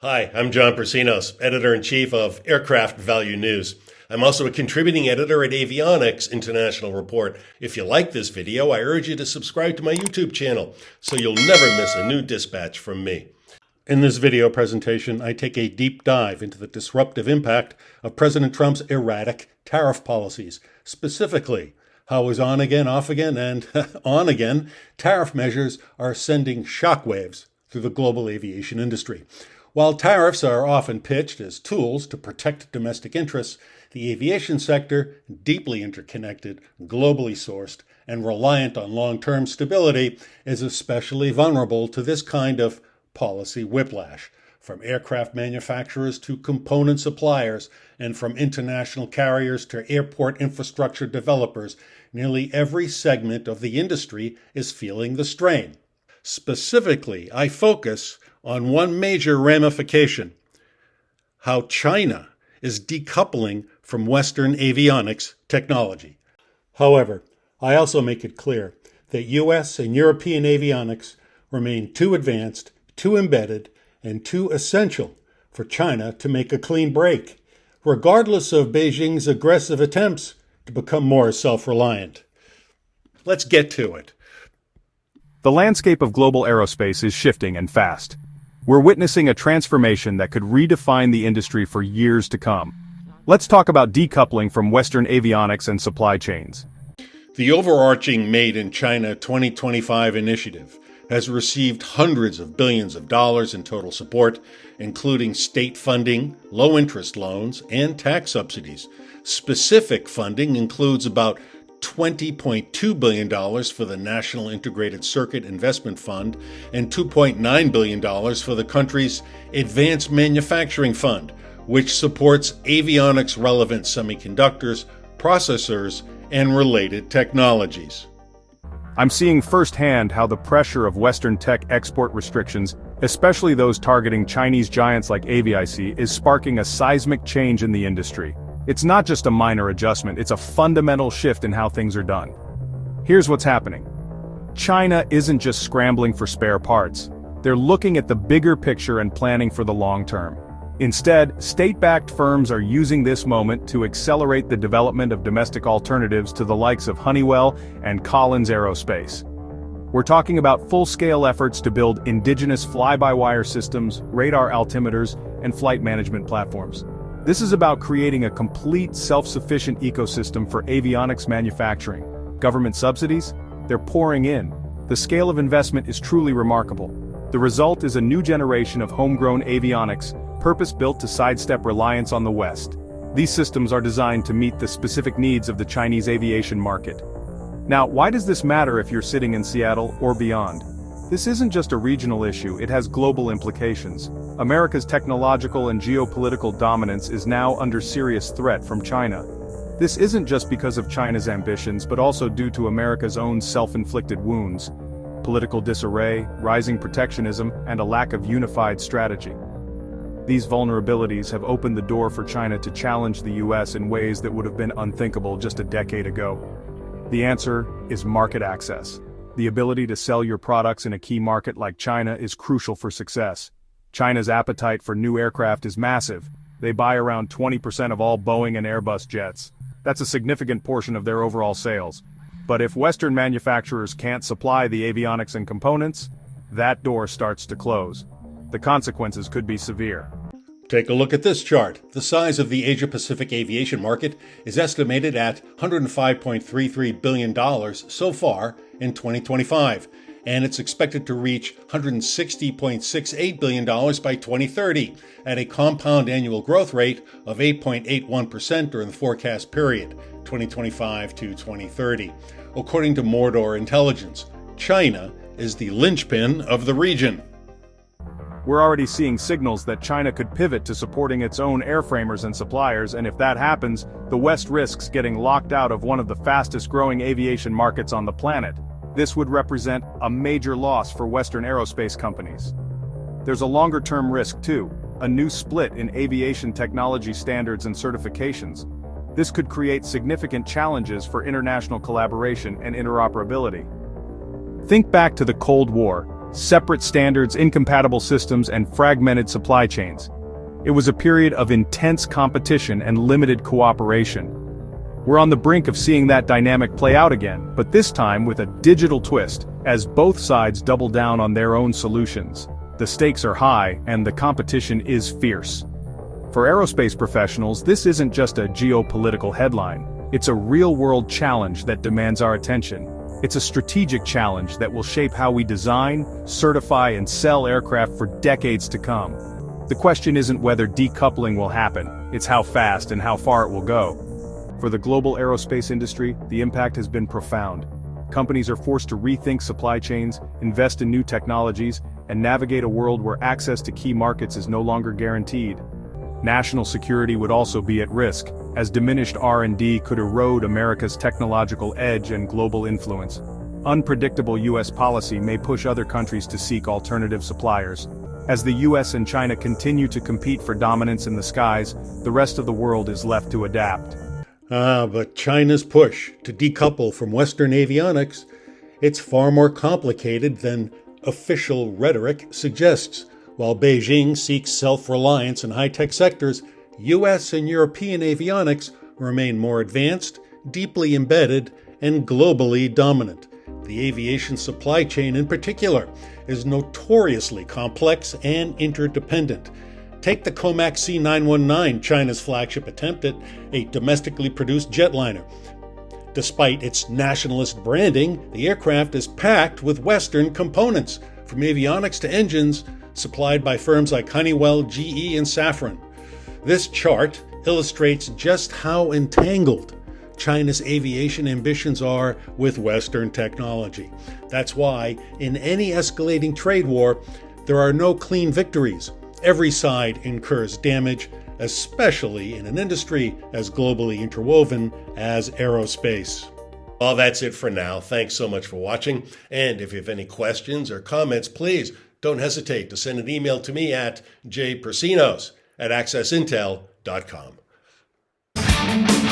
Hi, I'm John Persinos, Editor-in-Chief of Aircraft Value News. I'm also a contributing editor at Avionics International Report. If you like this video, I urge you to subscribe to my YouTube channel so you'll never miss a new dispatch from me. In this video presentation, I take a deep dive into the disruptive impact of President Trump's erratic tariff policies. Specifically, how his on again, off again, and on again tariff measures are sending shockwaves through the global aviation industry. While tariffs are often pitched as tools to protect domestic interests, the aviation sector, deeply interconnected, globally sourced, and reliant on long-term stability, is especially vulnerable to this kind of policy whiplash. From aircraft manufacturers to component suppliers, and from international carriers to airport infrastructure developers, nearly every segment of the industry is feeling the strain. Specifically, I focus on one major ramification: how China is decoupling from Western avionics technology. However, I also make it clear that US and European avionics remain too advanced, too embedded, and too essential for China to make a clean break, regardless of Beijing's aggressive attempts to become more self-reliant. Let's get to it. The landscape of global aerospace is shifting and fast. We're witnessing a transformation that could redefine the industry for years to come. Let's talk about decoupling from Western avionics and supply chains. The overarching Made in China 2025 initiative has received hundreds of billions of dollars in total support, including state funding, low-interest loans, and tax subsidies. Specific funding includes about $20.2 billion for the National Integrated Circuit Investment Fund and $2.9 billion for the country's Advanced Manufacturing Fund, which supports avionics-relevant semiconductors, processors, and related technologies. I'm seeing firsthand how the pressure of Western tech export restrictions, especially those targeting Chinese giants like Avionics, is sparking a seismic change in the industry. It's not just a minor adjustment, it's a fundamental shift in how things are done. Here's what's happening. China isn't just scrambling for spare parts. They're looking at the bigger picture and planning for the long term. Instead, state-backed firms are using this moment to accelerate the development of domestic alternatives to the likes of Honeywell and Collins Aerospace. We're talking about full-scale efforts to build indigenous fly-by-wire systems, radar altimeters, and flight management platforms. This is about creating a complete self-sufficient ecosystem for avionics manufacturing. Government subsidies? They're pouring in. The scale of investment is truly remarkable. The result is a new generation of homegrown avionics, purpose-built to sidestep reliance on the West. These systems are designed to meet the specific needs of the Chinese aviation market. Now, why does this matter if you're sitting in Seattle or beyond? This isn't just a regional issue, it has global implications. America's technological and geopolitical dominance is now under serious threat from China. This isn't just because of China's ambitions, but also due to America's own self-inflicted wounds: political disarray, rising protectionism, and a lack of unified strategy. These vulnerabilities have opened the door for China to challenge the US in ways that would have been unthinkable just a decade ago. The answer is market access. The ability to sell your products in a key market like China is crucial for success. China's appetite for new aircraft is massive. They buy around 20% of all Boeing and Airbus jets. That's a significant portion of their overall sales. But if Western manufacturers can't supply the avionics and components, that door starts to close. The consequences could be severe. Take a look at this chart. The size of the Asia-Pacific aviation market is estimated at $105.33 billion so far in 2025, and it's expected to reach $160.68 billion by 2030, at a compound annual growth rate of 8.81% during the forecast period, 2025 to 2030. According to Mordor Intelligence, China is the linchpin of the region. We're already seeing signals that China could pivot to supporting its own airframers and suppliers, and if that happens, the West risks getting locked out of one of the fastest-growing aviation markets on the planet. This would represent a major loss for Western aerospace companies. There's a longer-term risk too, a new split in aviation technology standards and certifications. This could create significant challenges for international collaboration and interoperability. Think back to the Cold War. separate standards, incompatible systems, and fragmented supply chains. It was a period of intense competition and limited cooperation. We're on the brink of seeing that dynamic play out again, but this time with a digital twist, as both sides double down on their own solutions. The stakes are high, and the competition is fierce. For aerospace professionals, this isn't just a geopolitical headline. It's a real-world challenge that demands our attention. It's a strategic challenge that will shape how we design, certify, and sell aircraft for decades to come. The question isn't whether decoupling will happen, it's how fast and how far it will go. For the global aerospace industry, the impact has been profound. Companies are forced to rethink supply chains, invest in new technologies, and navigate a world where access to key markets is no longer guaranteed. National security would also be at risk, as diminished R&D could erode America's technological edge and global influence. Unpredictable U.S. policy may push other countries to seek alternative suppliers. As the U.S. and China continue to compete for dominance in the skies, the rest of the world is left to adapt. But China's push to decouple from Western avionics, it's far more complicated than official rhetoric suggests. While Beijing seeks self-reliance in high-tech sectors, U.S. and European avionics remain more advanced, deeply embedded, and globally dominant. The aviation supply chain in particular is notoriously complex and interdependent. Take the Comac C919, China's flagship attempt at a domestically produced jetliner. Despite its nationalist branding, the aircraft is packed with Western components, from avionics to engines, supplied by firms like Honeywell, GE, and Safran. This chart illustrates just how entangled China's aviation ambitions are with Western technology. That's why, in any escalating trade war, there are no clean victories. Every side incurs damage, especially in an industry as globally interwoven as aerospace. Well, that's it for now. Thanks so much for watching. And if you have any questions or comments, please don't hesitate to send an email to me at jpersinos@accessintel.com.